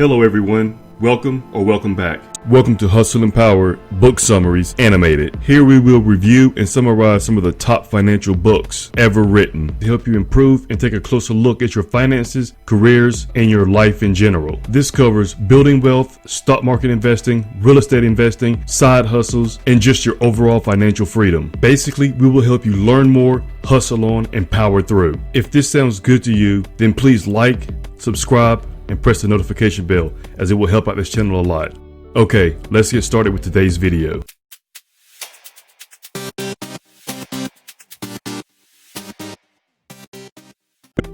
Hello everyone, welcome or welcome back. Welcome to Hustle and Power Book Summaries Animated. Here we will review and summarize some of the top financial books ever written to help you improve and take a closer look at your finances, careers, and your life in general. This covers building wealth, stock market investing, real estate investing, side hustles, and just your overall financial freedom. Basically, we will help you learn more, hustle on, and power through. If this sounds good to you, then please like, subscribe, and press the notification bell, as it will help out this channel a lot. Okay, let's get started with today's video.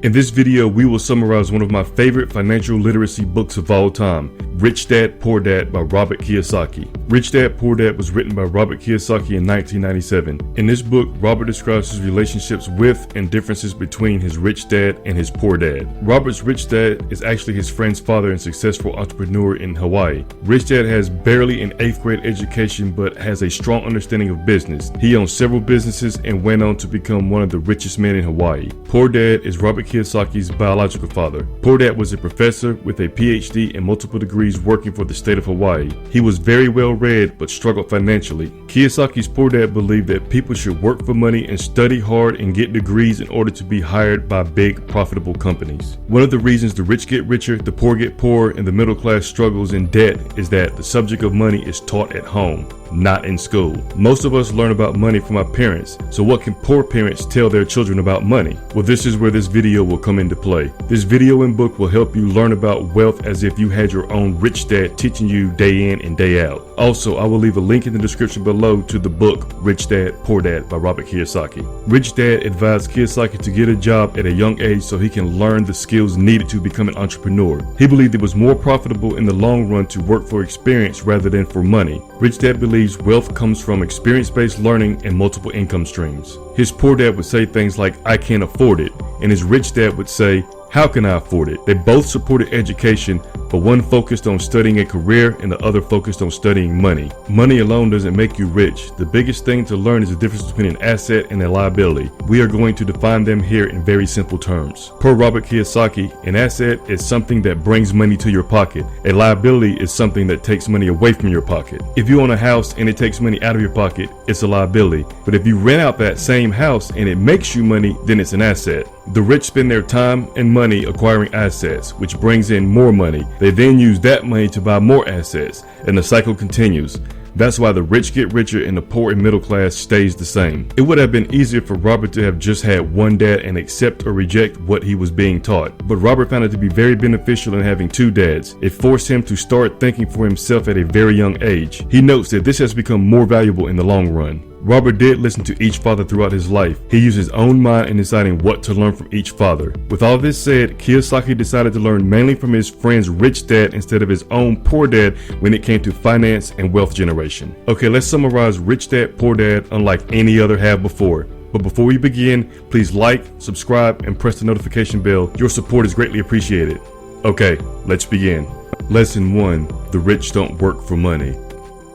In this video, we will summarize one of my favorite financial literacy books of all time, Rich Dad, Poor Dad by Robert Kiyosaki. Rich Dad, Poor Dad was written by Robert Kiyosaki in 1997. In this book, Robert describes his relationships with and differences between his rich dad and his poor dad. Robert's rich dad is actually his friend's father and successful entrepreneur in Hawaii. Rich Dad has barely an 8th grade education but has a strong understanding of business. He owns several businesses and went on to become one of the richest men in Hawaii. Poor Dad is Robert Kiyosaki's biological father. Poor Dad was a professor with a PhD and multiple degrees working for the state of Hawaii. He was very well read but struggled financially. Kiyosaki's poor dad believed that people should work for money and study hard and get degrees in order to be hired by big profitable companies. One of the reasons the rich get richer, the poor get poorer, and the middle class struggles in debt is that the subject of money is taught at home, not in school. Most of us learn about money from our parents, so what can poor parents tell their children about money? Well, this is where this video will come into play. This video and book will help you learn about wealth as if you had your own rich dad teaching you day in and day out. Also, I will leave a link in the description below to the book Rich Dad, Poor Dad by Robert Kiyosaki. Rich Dad advised Kiyosaki to get a job at a young age so he can learn the skills needed to become an entrepreneur. He believed it was more profitable in the long run to work for experience rather than for money. Rich Dad believes wealth comes from experience-based learning and multiple income streams. His poor dad would say things like, "I can't afford it," and his rich dad would say, "How can I afford it?" They both supported education, but one focused on studying a career and the other focused on studying money. Money alone doesn't make you rich. The biggest thing to learn is the difference between an asset and a liability. We are going to define them here in very simple terms. Per Robert Kiyosaki, an asset is something that brings money to your pocket. A liability is something that takes money away from your pocket. If you own a house and it takes money out of your pocket, it's a liability. But if you rent out that same house and it makes you money, then it's an asset. The rich spend their time and money acquiring assets, which brings in more money. They then use that money to buy more assets, and the cycle continues. That's why the rich get richer and the poor and middle class stays the same. It would have been easier for Robert to have just had one dad and accept or reject what he was being taught. But Robert found it to be very beneficial in having two dads. It forced him to start thinking for himself at a very young age. He notes that this has become more valuable in the long run. Robert did listen to each father throughout his life. He used his own mind in deciding what to learn from each father. With all this said, Kiyosaki decided to learn mainly from his friend's rich dad instead of his own poor dad when it came to finance and wealth generation. Okay, let's summarize Rich Dad, Poor Dad unlike any other have before. But before we begin, please like, subscribe, and press the notification bell. Your support is greatly appreciated. Okay, let's begin. Lesson 1. The rich don't work for money.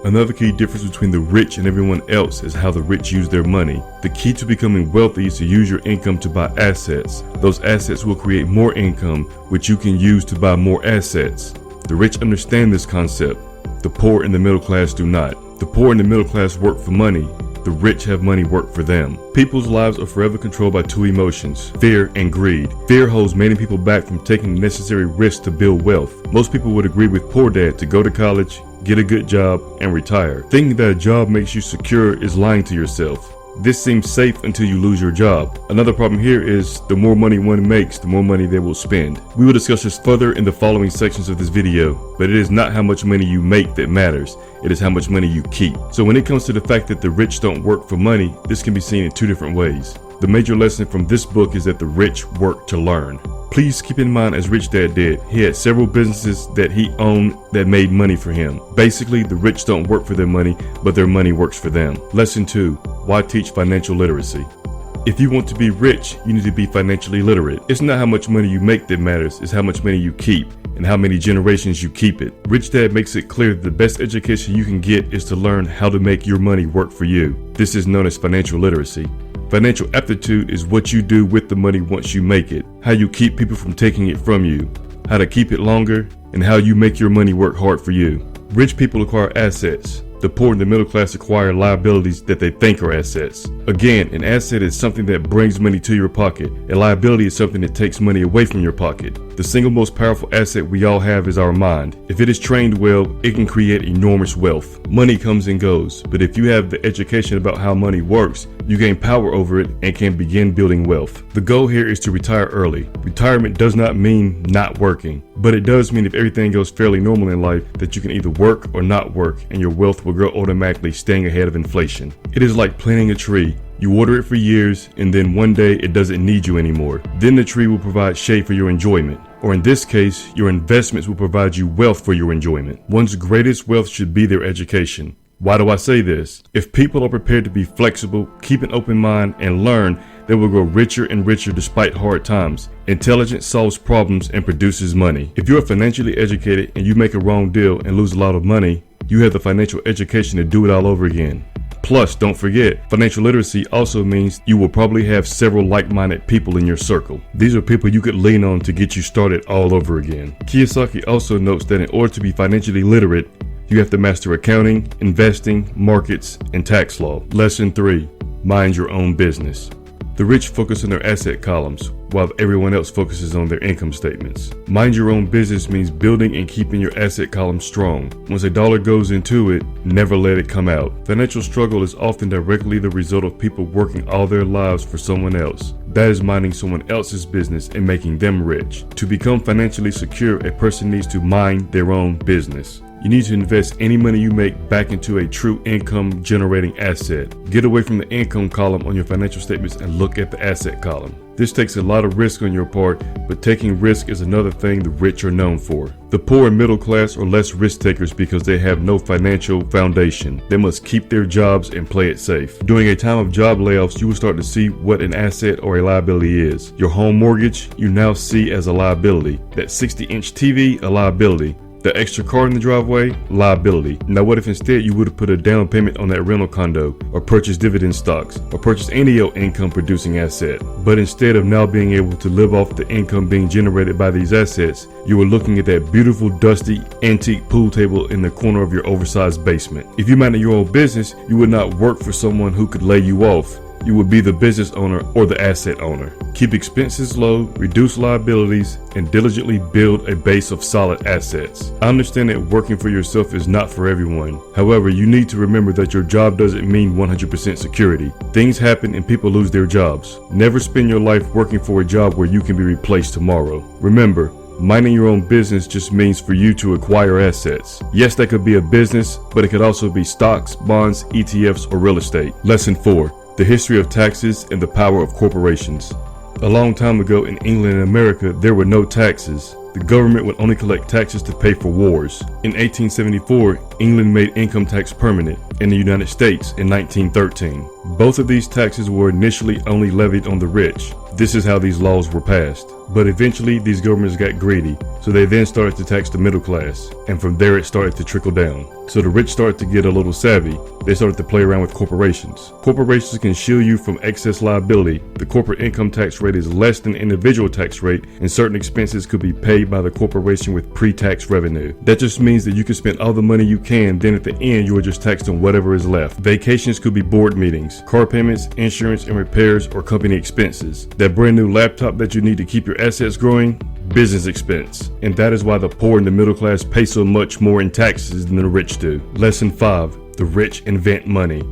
Another key difference between the rich and everyone else is how the rich use their money. The key to becoming wealthy is to use your income to buy assets. Those assets will create more income, which you can use to buy more assets. The rich understand this concept. The poor and the middle class do not. The poor and the middle class work for money. The rich have money work for them. People's lives are forever controlled by two emotions, fear and greed. Fear holds many people back from taking the necessary risks to build wealth. Most people would agree with Poor Dad to go to college, get a good job, and retire. Thinking that a job makes you secure is lying to yourself. This seems safe until you lose your job. Another problem here is the more money one makes, the more money they will spend. We will discuss this further in the following sections of this video, but it is not how much money you make that matters. It is how much money you keep. So when it comes to the fact that the rich don't work for money, this can be seen in two different ways. The major lesson from this book is that the rich work to learn. Please keep in mind, as Rich Dad did, he had several businesses that he owned that made money for him. Basically, the rich don't work for their money, but their money works for them. Lesson 2. Why teach financial literacy? If you want to be rich, you need to be financially literate. It's not how much money you make that matters, it's how much money you keep and how many generations you keep it. Rich Dad makes it clear that the best education you can get is to learn how to make your money work for you. This is known as financial literacy. Financial aptitude is what you do with the money once you make it, how you keep people from taking it from you, how to keep it longer, and how you make your money work hard for you. Rich people acquire assets. The poor and the middle class acquire liabilities that they think are assets. Again, an asset is something that brings money to your pocket. A liability is something that takes money away from your pocket. The single most powerful asset we all have is our mind. If it is trained well, it can create enormous wealth. Money comes and goes, but if you have the education about how money works, you gain power over it and can begin building wealth. The goal here is to retire early. Retirement does not mean not working, but it does mean if everything goes fairly normal in life that you can either work or not work and your wealth will grow automatically, staying ahead of inflation. It is like planting a tree. You water it for years and then one day it doesn't need you anymore. Then the tree will provide shade for your enjoyment. Or in this case, your investments will provide you wealth for your enjoyment. One's greatest wealth should be their education. Why do I say this? If people are prepared to be flexible, keep an open mind, and learn, they will grow richer and richer despite hard times. Intelligence solves problems and produces money. If you're financially educated and you make a wrong deal and lose a lot of money, you have the financial education to do it all over again. Plus, don't forget, financial literacy also means you will probably have several like-minded people in your circle. These are people you could lean on to get you started all over again. Kiyosaki also notes that in order to be financially literate, you have to master accounting, investing, markets, and tax law. Lesson 3, mind your own business. The rich focus on their asset columns, while everyone else focuses on their income statements. Mind your own business means building and keeping your asset column strong. Once a dollar goes into it, never let it come out. Financial struggle is often directly the result of people working all their lives for someone else. That is minding someone else's business and making them rich. To become financially secure, a person needs to mind their own business. You need to invest any money you make back into a true income generating asset. Get away from the income column on your financial statements and look at the asset column. This takes a lot of risk on your part, but taking risk is another thing the rich are known for. The poor and middle class are less risk takers because they have no financial foundation. They must keep their jobs and play it safe. During a time of job layoffs, you will start to see what an asset or a liability is. Your home mortgage, you now see as a liability. That 60-inch TV, a liability. The extra car in the driveway, liability. Now what if instead you would have put a down payment on that rental condo, or purchased dividend stocks, or purchased any income producing asset? But instead of now being able to live off the income being generated by these assets, you were looking at that beautiful dusty antique pool table in the corner of your oversized basement. If you minded your own business, you would not work for someone who could lay you off. You would be the business owner or the asset owner. Keep expenses low, reduce liabilities, and diligently build a base of solid assets. I understand that working for yourself is not for everyone. However, you need to remember that your job doesn't mean 100% security. Things happen and people lose their jobs. Never spend your life working for a job where you can be replaced tomorrow. Remember, minding your own business just means for you to acquire assets. Yes, that could be a business, but it could also be stocks, bonds, ETFs, or real estate. Lesson 4. The history of taxes and the power of corporations. A long time ago in England and America, there were no taxes. The government would only collect taxes to pay for wars. In 1874, England made income tax permanent. In the United States in 1913. Both of these taxes were initially only levied on the rich. This is how these laws were passed. But eventually these governments got greedy, so they then started to tax the middle class, and from there it started to trickle down. So the rich started to get a little savvy. They started to play around with corporations. Corporations can shield you from excess liability. The corporate income tax rate is less than the individual tax rate, and certain expenses could be paid by the corporation with pre-tax revenue. That just means that you can spend all the money you can, then at the end you are just taxed on whatever is left. Vacations could be board meetings, car payments, insurance and repairs, or company expenses. That brand new laptop that you need to keep your assets growing, business expense. And that is why the poor and the middle class pay so much more in taxes than the rich do. Lesson 5. The rich invent money.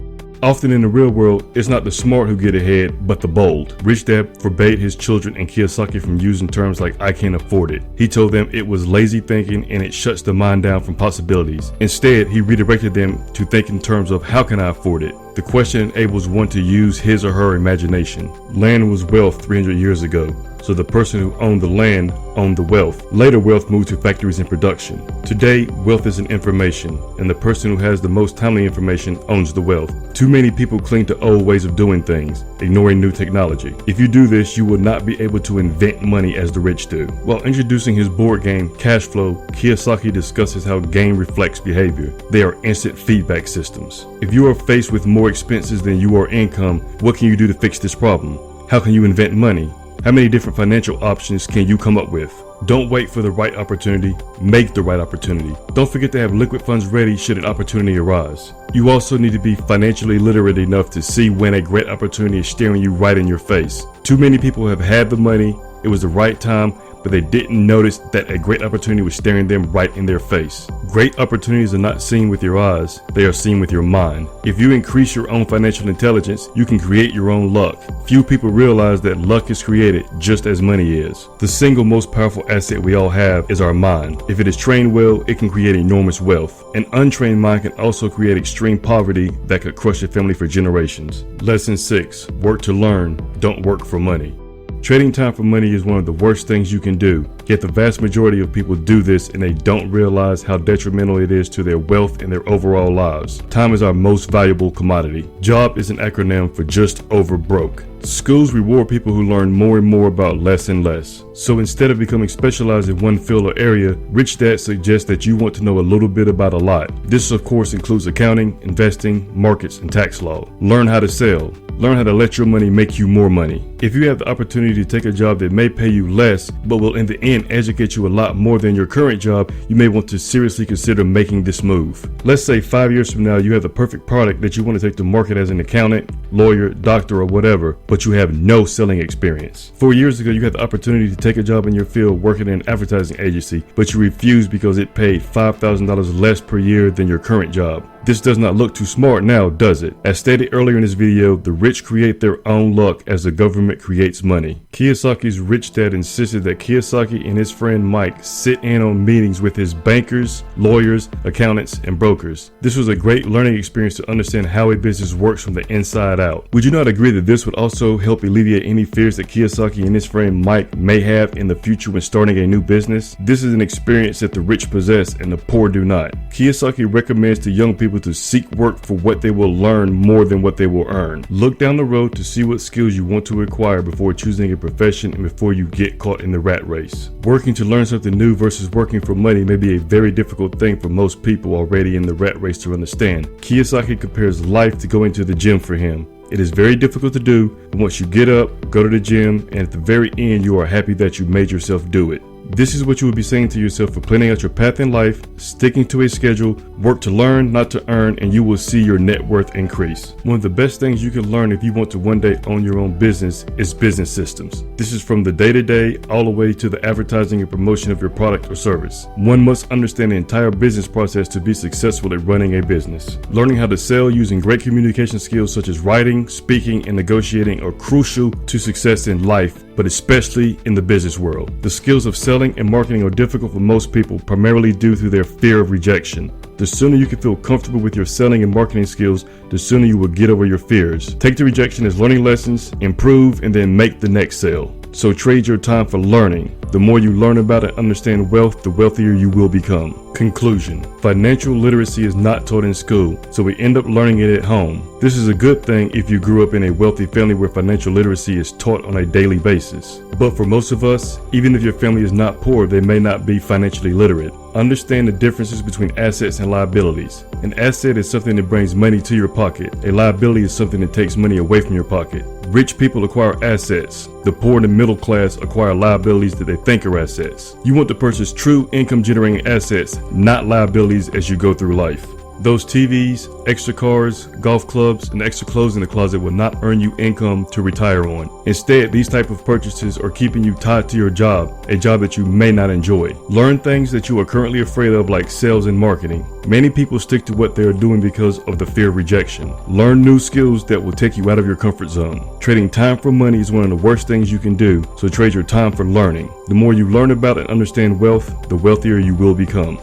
Often in the real world, it's not the smart who get ahead, but the bold. Rich Dad forbade his children and Kiyosaki from using terms like "I can't afford it." He told them it was lazy thinking and it shuts the mind down from possibilities. Instead, he redirected them to think in terms of "How can I afford it?" The question enables one to use his or her imagination. Land was wealth 300 years ago, so the person who owned the land owned the wealth. Later, wealth moved to factories and production. Today, wealth is an information, and the person who has the most timely information owns the wealth. Too many people cling to old ways of doing things, ignoring new technology. If you do this, you will not be able to invent money as the rich do. While introducing his board game, Cash Flow, Kiyosaki discusses how game reflects behavior. They are instant feedback systems. If you are faced with more expenses than you are income, what can you do to fix this problem? How can you invent money? How many different financial options can you come up with? Don't wait for the right opportunity, make the right opportunity. Don't forget to have liquid funds ready should an opportunity arise. You also need to be financially literate enough to see when a great opportunity is staring you right in your face. Too many people have had the money, it was the right time, but they didn't notice that a great opportunity was staring them right in their face. Great opportunities are not seen with your eyes, they are seen with your mind. If you increase your own financial intelligence, you can create your own luck. Few people realize that luck is created just as money is. The single most powerful asset we all have is our mind. If it is trained well, it can create enormous wealth. An untrained mind can also create extreme poverty that could crush a family for generations. Lesson 6. Work to learn, don't work for money. Trading time for money is one of the worst things you can do, yet the vast majority of people do this and they don't realize how detrimental it is to their wealth and their overall lives. Time is our most valuable commodity. JOB is an acronym for just over broke. Schools reward people who learn more and more about less and less. So instead of becoming specialized in one field or area, Rich Dad suggests that you want to know a little bit about a lot. This of course includes accounting, investing, markets, and tax law. Learn how to sell. Learn how to let your money make you more money. If you have the opportunity to take a job that may pay you less, but will in the end educate you a lot more than your current job, you may want to seriously consider making this move. Let's say 5 years from now, you have the perfect product that you want to take to market as an accountant, lawyer, doctor, or whatever, but you have no selling experience. 4 years ago, you had the opportunity to take a job in your field working in an advertising agency, but you refused because it paid $5,000 less per year than your current job. This does not look too smart now, does it? As stated earlier in this video, the rich create their own luck as the government creates money. Kiyosaki's Rich Dad insisted that Kiyosaki and his friend Mike sit in on meetings with his bankers, lawyers, accountants, and brokers. This was a great learning experience to understand how a business works from the inside out. Would you not agree that this would also help alleviate any fears that Kiyosaki and his friend Mike may have in the future when starting a new business? This is an experience that the rich possess and the poor do not. Kiyosaki recommends to young people to seek work for what they will learn more than what they will earn. Look down the road to see what skills you want to acquire before choosing a profession and before you get caught in the rat race. Working to learn something new versus working for money may be a very difficult thing for most people already in the rat race to understand. Kiyosaki compares life to going to the gym for him. It is very difficult to do, but once you get up, go to the gym, and at the very end you are happy that you made yourself do it. This is what you will be saying to yourself for planning out your path in life, sticking to a schedule, work to learn, not to earn, and you will see your net worth increase. One of the best things you can learn if you want to one day own your own business is business systems. This is from the day-to-day all the way to the advertising and promotion of your product or service. One must understand the entire business process to be successful at running a business. Learning how to sell using great communication skills such as writing, speaking, and negotiating are crucial to success in life, but especially in the business world. The skills of selling and marketing are difficult for most people, primarily due to their fear of rejection. The sooner you can feel comfortable with your selling and marketing skills, the sooner you will get over your fears. Take the rejection as learning lessons, improve, and then make the next sale. So trade your time for learning. The more you learn about and understand wealth, the wealthier you will become. Conclusion: financial literacy is not taught in school, so we end up learning it at home. This is a good thing if you grew up in a wealthy family where financial literacy is taught on a daily basis. But for most of us, even if your family is not poor, they may not be financially literate. Understand the differences between assets and liabilities. An asset is something that brings money to your pocket. A liability is something that takes money away from your pocket. Rich people acquire assets. The poor and the middle class acquire liabilities that they think are assets. You want to purchase true income generating assets, not liabilities as you go through life. Those TVs, extra cars, golf clubs, and extra clothes in the closet will not earn you income to retire on. Instead, these type of purchases are keeping you tied to your job, a job that you may not enjoy. Learn things that you are currently afraid of, like sales and marketing. Many people stick to what they are doing because of the fear of rejection. Learn new skills that will take you out of your comfort zone. Trading time for money is one of the worst things you can do, so trade your time for learning. The more you learn about and understand wealth, the wealthier you will become.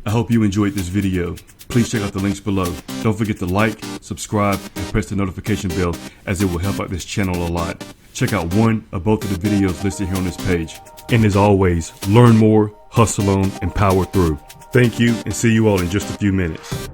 I hope you enjoyed this video. Please check out the links below. Don't forget to like, subscribe, and press the notification bell, as it will help out this channel a lot. Check out one or both of the videos listed here on this page. And as always, learn more, hustle on, and power through. Thank you, and see you all in just a few minutes.